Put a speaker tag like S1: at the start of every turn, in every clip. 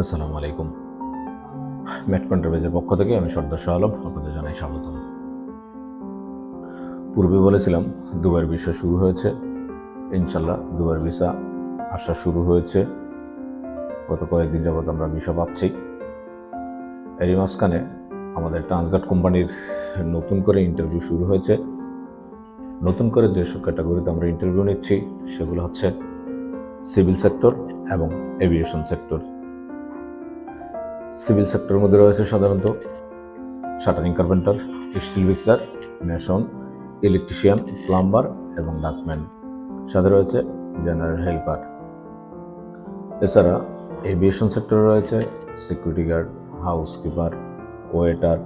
S1: আসসালামু আলাইকুম। ম্যাট কন্ট্রাবেজের পক্ষ থেকে আমি সর্দার শাহ আলম আপনাদের জানাই স্বাগতম। পূর্বে বলেছিলাম দুবাইয়ের ভিসা শুরু হয়েছে। ইনশাল্লাহ দুবাইয়ের ভিসা আসা শুরু হয়েছে। গত কয়েকদিন যাবৎ আমরা ভিসা পাচ্ছি। এরই মাঝখানে আমাদের ট্রান্সগার্ড কোম্পানির নতুন করে ইন্টারভিউ শুরু হয়েছে। নতুন করে যেসব ক্যাটাগরিতে আমরা ইন্টারভিউ নিচ্ছি সেগুলো হচ্ছে সিভিল সেক্টর এবং এভিয়েশন সেক্টর। সিভিল সেক্টরের মধ্যে রয়েছে সাধারণত shuttering carpenter, steel mixer, mason, electrician, plumber এবং ডাকম্যান। সাথে রয়েছে জেনারেল হেল্পার। এছাড়া এভিয়েশন সেক্টরে রয়েছে security guard, housekeeper, waiter,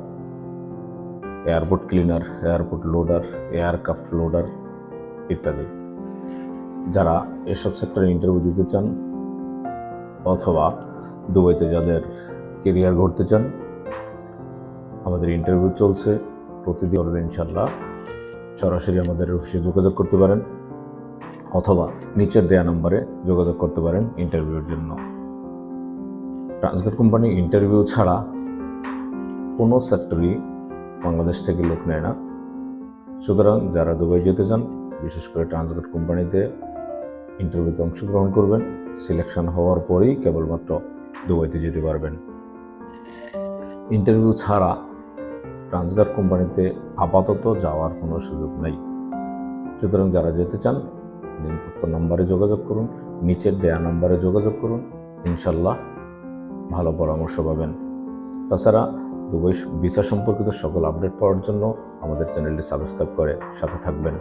S1: airport cleaner, airport loader, aircraft loader ইত্যাদি। যারা এসব সেক্টরে ইন্টারভিউ দিতে চান অথবা দুবাইতে যাদের কেরিয়ার গড়তে চান, আমাদের ইন্টারভিউ চলছে প্রতিদিন। হবে ইনশাল্লাহ। সরাসরি আমাদের অফিসে যোগাযোগ করতে পারেন অথবা নিচের দেয়া নম্বরে যোগাযোগ করতে পারেন ইন্টারভিউর জন্য। ট্রান্সগার্ড কোম্পানি ইন্টারভিউ ছাড়া কোনো সেক্টরই বাংলাদেশ থেকে লোক নেয় না। সুতরাং যারা দুবাই যেতে চান, বিশেষ করে ট্রান্সগার্ড কোম্পানিতে ইন্টারভিউতে অংশগ্রহণ করবেন। সিলেকশন হওয়ার পরেই কেবলমাত্র দুবাইতে যেতে পারবেন। ইন্টারভিউ ছাড়া ট্রান্সগার্ড কোম্পানিতে আপাতত যাওয়ার কোনো সুযোগ নেই। সুতরাং যারা যেতে চান নিম্নোক্ত নম্বরে যোগাযোগ করুন, নিচের দেয়া নম্বরে যোগাযোগ করুন। ইনশাল্লাহ ভালো পরামর্শ পাবেন। তাছাড়া দুবাই ভিসা সম্পর্কিত সকল আপডেট পাওয়ার জন্য আমাদের চ্যানেলটি সাবস্ক্রাইব করে সাথে থাকবেন।